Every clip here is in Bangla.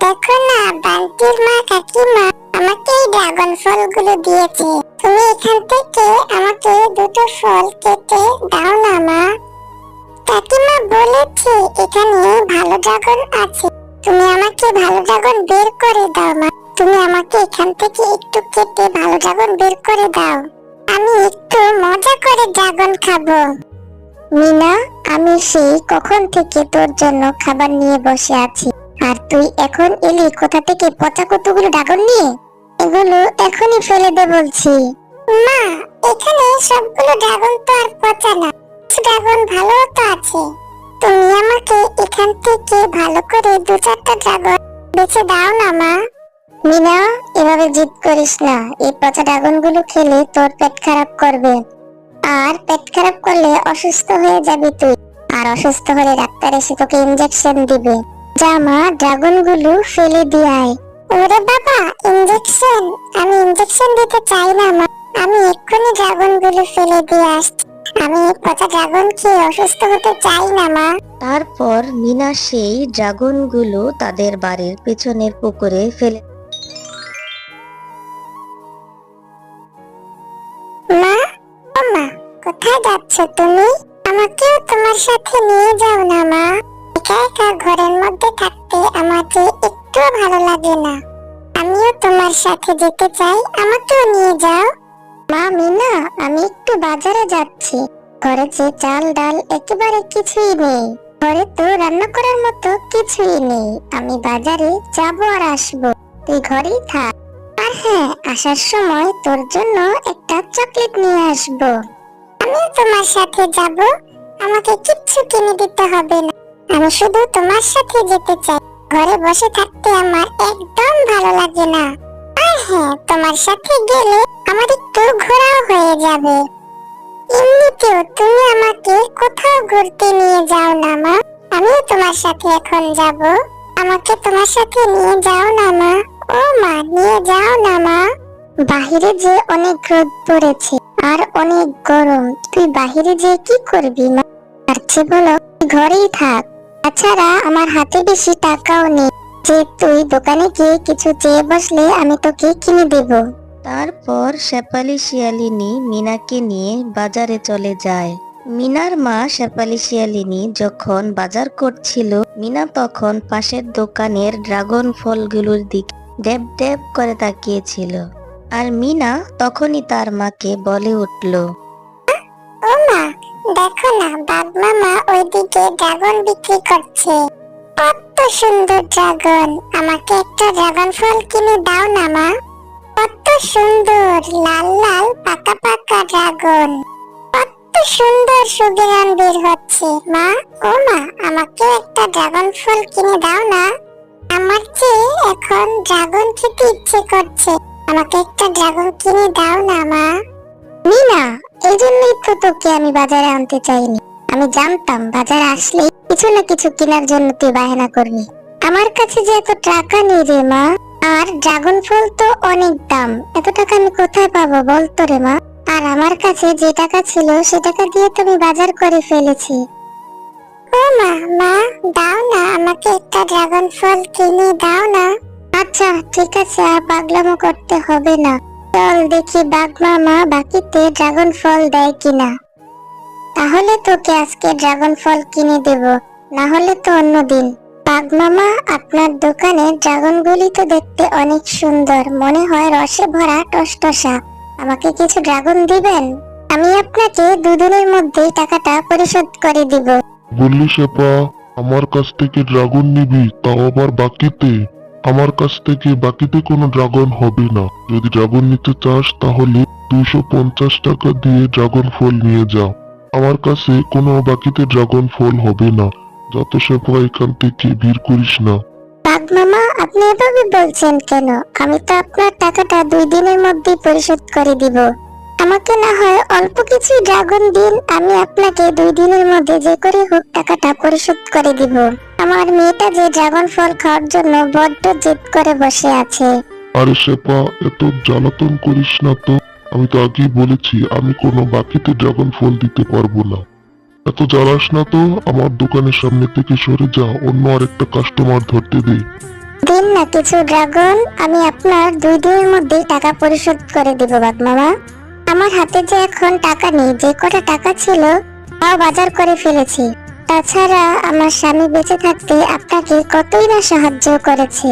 দেখো না, বান্টির মা কাকিমা আমাকে এই ড্রাগন ফলগুলো দিয়েছে। তুমি এখান থেকে আমাকে দুটো ফল কেটে দাও না মা। কাকিমা বলেছে এখানে ভালো ড্রাগন আছে, তুমি আমাকে ভালো ড্রাগন বের করে দাও মা। তুমি আমাকে এখান থেকে একটু কেটে ভালো ড্রাগন বের করে দাও, আমি একটু মজা করে ড্রাগন খাবো। মিনা, আমি সেই কখন থেকে তোর জন্য খাবার নিয়ে বসে আছি, আর তুই এখন এলি কোথা থেকে পচা কতগুলো ড্রাগন নিয়ে? এগুলো এখনই ফেলে দে বলছি। মা, এখানে সবগুলো ড্রাগন তো আর পচা না, ড্রাগন ভালো তো আছে। তুমি আমাকে এখান থেকে ভালো করে দু চারটা ড্রাগন বেছে দাও না মা। মিনা, এভাবে জিদ করিস না, এই পচা ড্রাগন গুলো খেলে তোর পেট খারাপ করবে, আর পেট খারাপ করলে অসুস্থ হয়ে যাবি তুই, আর অসুস্থ হলে ডাক্তার এসে তোকে ইনজেকশন দিবে। যা মা, ড্রাগন গুলো ফেলে দিয়ে আয়। ওরে বাবা, ইনজেকশন? আমি ইনজেকশন দিতে চাই না মা, আমি এক্ষুনি ড্রাগন গুলো ফেলে দিয়ে আসছি। আমি পচা ড্রাগন খেয়ে অসুস্থ হতে চাই না মা। তারপর মিনা সেই ড্রাগনগুলো তাদের বাড়ির পেছনের পুকুরে ফেলে। মা, ও মা, কোথায় যাচ্ছ তুমি? আমাকেও তোমার সাথে নিয়ে যাও না মা। একা একা ঘরের মধ্যে থাকতে আমার যে একটু ভালো লাগে না, আমিও তোমার সাথে যেতে চাই, আমাকেও নিয়ে যাও। মা, মিনা, আমি একটু বাজারে যাচ্ছি, ঘরে যে চাল ডাল একেবারে কিছুই নেই, ঘরে তো রান্না করার মতো কিছুই নেই। আমি বাজারে যাবো আর আসবো, তুই ঘরেই থাক। আর হ্যাঁ, আসার সময় তোর জন্য একটা চকলেট নিয়ে আসবো। আমিও তোমার সাথে যাব, আমাকে কিচ্ছু কিনে দিতে হবে না, আমি শুধু তোমার সাথে যেতে চাই। ঘরে বসে থাকতে আমার একদম ভালো লাগে না। আর হ্যাঁ, তোমার সাথে গেলে আমার একটু ঘোরাও হয়ে যাবে। এমনিতেও তুমি আমাকে কোথাও ঘুরতে নিয়ে যাও না মা, আমিও তোমার সাথে এখন যাব, আমাকে তোমার সাথে নিয়ে যাও না মা। ও মা, নিয়ে যাও না মা। বাহিরে যে অনেক রোদ পড়েছে আর অনেক গরম, তুই বাহিরে যে কি করবি মা? তার চেয়ে বলো ঘরেই থাক। তাছাড়া আমার হাতে বেশি টাকাও নেই যে তুই দোকানে গিয়ে কিছু চেয়ে বসলে আমি তোকে কিনে দেব। তারপর শেফালি শিয়ালিনী মিনাকে নিয়ে বাজারে চলে যায়। মিনার মা শেফালি শিয়ালিনী যখন বাজার করছিল, মিনা তখন পাশের দোকানের ড্রাগন ফলগুলোর দিকে ড্যাব ড্যাব করে তাকিয়েছিল। আর মিনা তখনই তার মাকে বলে উঠল, ও মা, দেখো না, বাঘ মামা ওইদিকে ড্রাগন বিক্রি করছে, কত সুন্দর ড্রাগন, আমাকে একটা ড্রাগন ফল কিনে দাও না মা। কত সুন্দর লাল লাল পাকা পাকা ড্রাগন, কত সুন্দর সুগন্ধ বের হচ্ছে মা। ও মা, আমাকে একটা ড্রাগন ফল কিনে দাও না, আমার যে এখন ড্রাগন খেতে ইচ্ছে করছে, আমাকে একটা ড্রাগন কিনে দাও না মা। মিনা, এই জন্যই তো তোকে আমি বাজারে আনতে চাইনি, আমি জানতাম বাজারে আসলে কিছু না কিছু কেনার জন্য তুই বায়না করবি। আমার কাছে যে এত টাকা নেই রে মা, আর ড্রাগন ফল তো অনেক দাম, এত টাকা আমি কোথায় পাবো বলতো রে মা? আর আমার কাছে যে টাকা ছিল সে টাকা দিয়ে তো আমি বাজার করে ফেলেছি। ও মা, মা দাও না, আমাকে একটা ড্রাগন ফল কিনে দাও না। আচ্ছা ঠিক আছে, আর পাগলামো করতে হবে না, চল দেখি বাঘ মামা বাকিতে ড্রাগন ফল দেয় কিনা, তাহলে তোকে আজকে ড্রাগন ফল কিনে দেব, না হলে তো অন্যদিন। বাঘ মামা, আপনার দোকানে ড্রাগন গুলি তো দেখতে অনেক সুন্দর, মনে হয় রসে ভরা টসটসা, আমাকে কিছু ড্রাগন দিবেন? আমি আপনাকে দুদিনের মধ্যে টাকাটা পরিশোধ করে দিব। বললি শেপা, আমার কাছ থেকে ড্রাগন নিবি, তাও আবার বাকিতে? আমার কাছ থেকে বাকিতে কোনো ড্রাগন হবে না, যদি ড্রাগন নিতে চাস তাহলে 250 টাকা দিয়ে ড্রাগন ফল নিয়ে যা, আমার কাছে কোনো বাকিতে ড্রাগন ফল হবে না। যত শেপা, এখান থেকে ভিড় করিস না। বাঘ মামা, আপনি এভাবে বলছেন কেন? আমি তো আপনার টাকাটা 2 দিনের মধ্যে পরিশোধ করে দিব, আমাকে না হয় অল্প কিছু ড্রাগন দিন, আমি আপনাকে 2 দিনের মধ্যে যে করে হোক টাকাটা পরিশোধ করে দিব। আমার মেয়েটা যে ড্রাগন ফল খাওয়ার জন্য বড্ড জেদ করে বসে আছে। আরে শেপা, এত জ্বালাতন করিস না তো, আমি তো আগেই বলেছি আমি কোনো বাকিতে ড্রাগন ফল দিতে পারবো না। এত জ্বালাস না তো, আমার দোকানের সামনে থেকে সরে যা, অন্য আরেকটা কাস্টমার ধরতে দে। দিন না কিছু ড্রাগন, আমি আপনার 2 দিনের মধ্যেই টাকা পরিশোধ করে দিব বাঘ মামা। আমার হাতে যে এখন টাকা নেই, যে কটা টাকা ছিল তাও বাজার করে ফেলেছি। তাছাড়া আমার স্বামী বেঁচে থাকতে আপনাকে কতই না সাহায্য করেছে,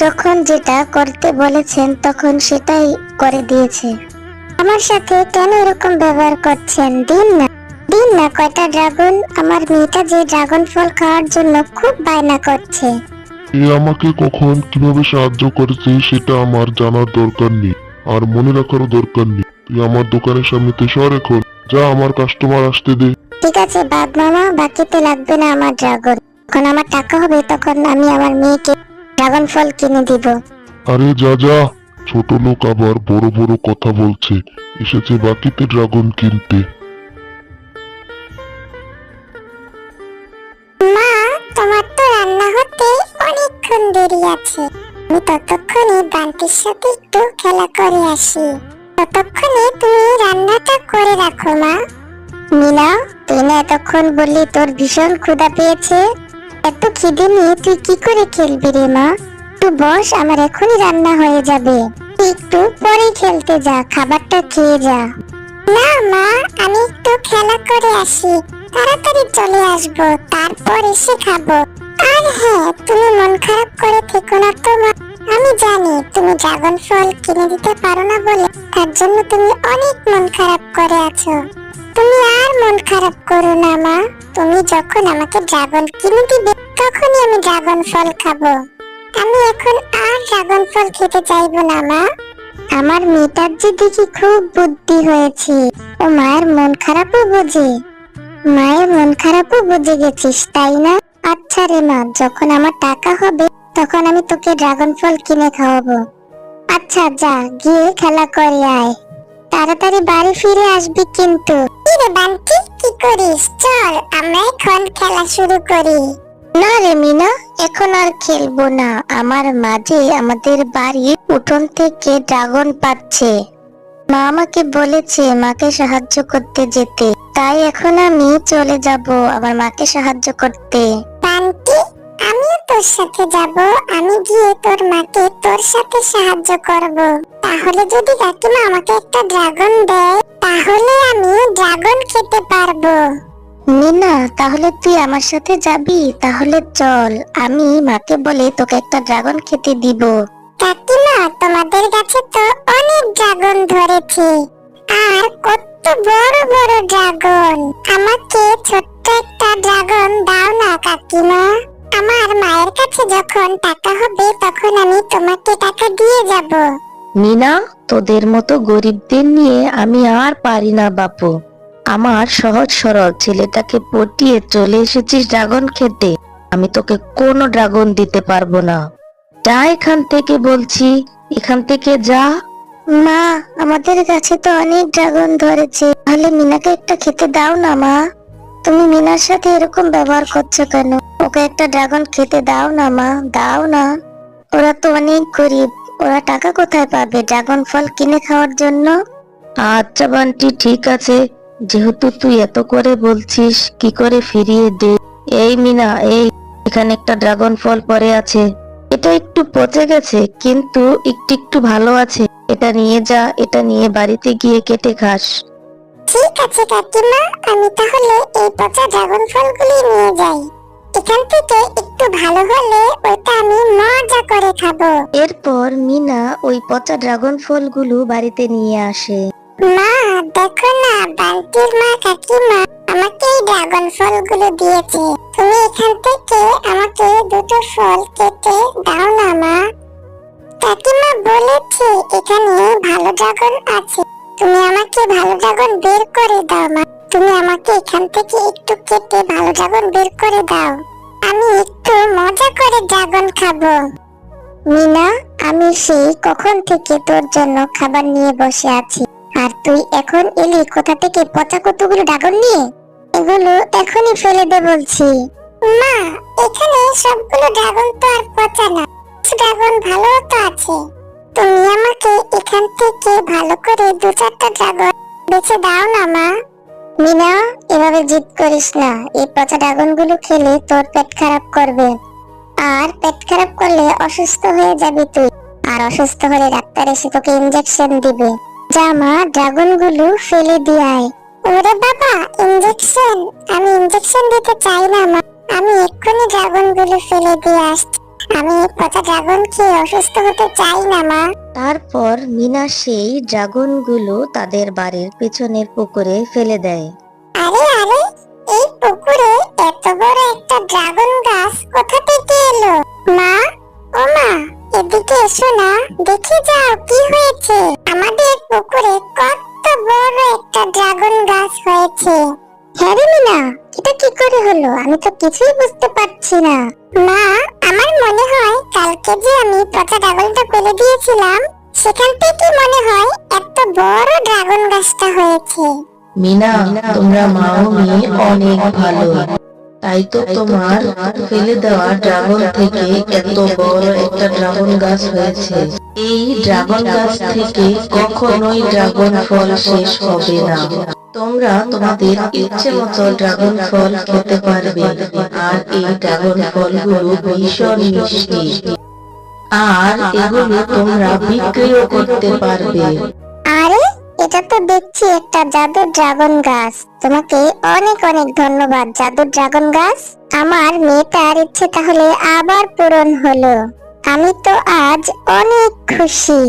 যখন যেটা করতে বলেছেন তখন সেটাই করে দিয়েছে। আমার সাথে কেন এরকম ব্যবহার করছেন? দিন না কয়টা ড্রাগন, আমার মেয়েটা যে ড্রাগন ফল খাওয়ার জন্য খুব বায়না করছে। এ আমাকে কখন কিভাবে সাহায্য করেছে সেটা আমার জানার দরকার নেই, আর মনে রাখারও দরকার নেই। তুই আমার দোকানের সামনে থেকে সর এখন, যা আমার কাস্টমার আসতে দে। ঠিক আছে বাঘ মামা, বাকিতে লাগবে না আমার ড্রাগন। যখন আমার টাকা হবে তখন আমি আমার মেয়েকে ড্রাগন ফল কিনে দিব। আরে যা যা, ছোট লোক আবার বড় বড় কথা বলছে, এসেছে বাকিতে ড্রাগন কিনতে। মা, তোমার তো রান্না হতে অনেকক্ষণ দেরি আছে, আমি ততক্ষণে বান্টির সাথে একটু খেলা করে আসি। ততক্ষণে তুমি রান্নাটা করে রাখো মা। মিনা, তুই না এতক্ষণ বললি তোর ভীষণ ক্ষুধা পেয়েছে, এত খিদে নিয়ে তুই কি করে খেলবি রে মা? তুই বস, আমার এখনই রান্না হয়ে যাবে। তুই একটু পরে খেলতে যা, খাবারটা খেয়ে যা। না মা, আমি একটু খেলা করে আসি, তাড়াতাড়ি চলে আসবো, তারপর এসে খাবো। আর হ্যাঁ, তুমি মন খারাপ করে থেকো না তো মা। আমি জানি তুমি ড্রাগন ফল কিনে দিতে পারো না বলে তার জন্য তুমি অনেক মন খারাপ করে আছো। তুমি আর মন খারাপ করো না মা, তুমি যখন আমাকে ড্রাগন কিনে দিবে তখনই আমি ড্রাগন ফল খাবো। আমি এখন আর ড্রাগন ফল খেতে চাইবো না মা। আমার মেয়েটার যে দেখি খুব বুদ্ধি হয়েছে, ও মায়ের মন খারাপও বোঝে। মায়ের মন খারাপও বুঝে গেছিস তাই না? আচ্ছা রে মা, যখন আমার টাকা হবে তখন আমি তোকে ড্রাগন ফল কিনে খাওয়াবো। আচ্ছা যা, গিয়ে খেলা করে আয়, তাড়াতাড়ি বাড়ি ফিরে আসবি কিন্তু। কি রে বান্টি, কি করিস? চল আমরা এখন খেলা শুরু করি। না রে মিনা, এখন আর খেলবো না, আমার মাঝে আমাদের বাড়ির উঠোন থেকে ড্রাগন পাচ্ছে। মা আমাকে বলেছে মাকে সাহায্য করতে যেতে, তাই এখন আমি চলে যাব আমার মাকে সাহায্য করতে। বান্টি, আমিও তোর সাথে যাব, আমি গিয়ে তোর মাকে তোর সাথে সাহায্য করব। তাহলে যদি কাকিমা আমাকে একটা ড্রাগন দেয় তাহলে আমি ড্রাগন খেতে পারবো। মিনা, তাহলে তুই আমার সাথে যাবি? তাহলে চল, আমি মাকে বলে তোকে একটা ড্রাগন খেতে দিব। কাকিমা, তোমাদের কাছে তো অনেক ড্রাগন ধরেছে, আর কত বড় বড় ড্রাগন। আমাকে ছোট্ট একটা ড্রাগন দাও না কাকিমা। আমার মায়ের কাছে যখন টাকা হবে তখন আমি তোমাকে টাকা দিয়ে যাব। মিনা, তোদের মতো গরিবদের নিয়ে আমি আর পারি না বাপু। আমার সহজ সরল ছেলেটাকে পটিয়ে চলে এসেছিস ড্রাগন খেতে, আমি তোকে কোনো ড্রাগন দিতে পারবো না। যা এখান থেকে বলছি, এখান থেকে যা। মা, আমাদের কাছে তো অনেক ড্রাগন ধরেছে, তাহলে মিনাকে একটা খেতে দাও না মা। তুমি মিনার সাথে এরকম ব্যবহার করছো কেন? ওকে একটা ড্রাগন খেতে দাও না মা, দাও না। ওরা তো অনেক গরিব, ওরা টাকা কোথায় পাবে ড্রাগন ফল কিনে খাওয়ার জন্য? আচ্ছা বান্টি, ঠিক আছে, যেহেতু তুই এত করে বলছিস, কি করে ফিরিয়ে দে। এই মিনা, এই এখানে একটা ড্রাগন ফল পড়ে আছে, এটা একটু পচে গেছে কিন্তু একটু একটু ভালো আছে, এটা নিয়ে যা, এটা নিয়ে বাড়িতে গিয়ে কেটে খাস। ঠিক আছে কাকিমা, আমি তাহলে এই পচা ড্রাগন ফলগুলি নিয়ে যাই, এখান থেকে একটু ভালো হলে ওইটা আমি মজা করে খাবো। এরপর মিনা ওই পচা ড্রাগন ফলগুলো বাড়িতে নিয়ে আসে। মা, দেখো না, বান্টির মা কাকিমা আমাকে এই ড্রাগন ফলগুলো দিয়েছে, তুমি এখান থেকে আমাকে দুটো ফল কেটে দাও না মা। কাকিমা বলেছে এখানে ভালো ড্রাগন আছে, তুমি আমাকে ভালো ড্রাগন বের করে দাও মা। তুমি আমাকে এখান থেকে একটু কেটে ভালো ড্রাগন বের করে দাও, আমি একটু মজা করে ড্রাগন খাবো। মিনা, আমি সেই কখন থেকে তোর জন্য খাবার নিয়ে বসে আছি, আর তুই এখন এলি কোথা থেকে পচা কতগুলো ড্রাগন নিয়ে? এগুলো এখনই ফেলে দে বলছি। মা, এখানে সবগুলো ড্রাগন তো আর পচা না, ড্রাগন ভালো তো আছে, তুমি আমাকে এখান থেকে ভালো করে 2-4টা ড্রাগন বেছে দাও না মা। মিনা, এভাবে জিদ করিস না, এই পচা ড্রাগন গুলো খেলে তোর পেট খারাপ করবে। আর পেট খারাপ করলে অসুস্থ হয়ে যাবি তুই। আর অসুস্থ হলে ডাক্তার এসে তোকে ইনজেকশন দিবে। যা মা, ড্রাগন গুলো ফেলে দিয়ে আয়। ওরে বাবা, ইনজেকশন? আমি ইনজেকশন দিতে চাই না মা। আমি এক্ষুনি ড্রাগন গুলো ফেলে দিয়ে আসছি। আমি এই পচা ড্রাগন খেয়ে অসুস্থ হতে চাই না মা। তারপর মিনা সেই ড্রাগনগুলো তাদের বাড়ির পেছনের পুকুরে ফেলে দেয়। আরে আরে, এই পুকুরে এত বড় একটা ড্রাগন গাছ কোথা থেকে এলো? মা, ও মা, এদিকে এসো না, দেখে যাও কি হয়েছে। আমাদের পুকুরে কত বড় একটা ড্রাগন গাছ হয়েছে। হ্যাঁ রে মিনা, এটা কি করে হলো? আমি তো কিছুই বুঝতে পারছি না। মা, আমার মনে হয় কালকে যে আমি পচা ড্রাগনটা ফেলে দিয়েছিলাম, সেখান থেকে মনে হয় এত বড় ড্রাগন গাছটা হয়েছে। মিনা, তোমরা মাও মেয়ে অনেক ভালো, তাই তো তোমার ফেলে দেওয়া ড্রাগন থেকে এত বড় একটা ড্রাগন গাছ হয়েছে। এই ড্রাগন গাছ থেকে কখনোই ড্রাগন ফল শেষ হবে না। তোমরা তোমাদের ইচ্ছে মতো ড্রাগন ফল খেতে পারবে। আর এই ড্রাগন ফলগুলো ভীষণ মিষ্টি, আর এগুলো তোমরা বিক্রিও করতে পারবে। আরে, এটা তো দেখছি একটা জাদুর ড্রাগন গাছ। তোমাকে অনেক অনেক ধন্যবাদ জাদুর ড্রাগন গাছ। আমার মেয়েটার ইচ্ছে তাহলে আবার পূরণ হলো। আমি তো আজ অনেক খুশি।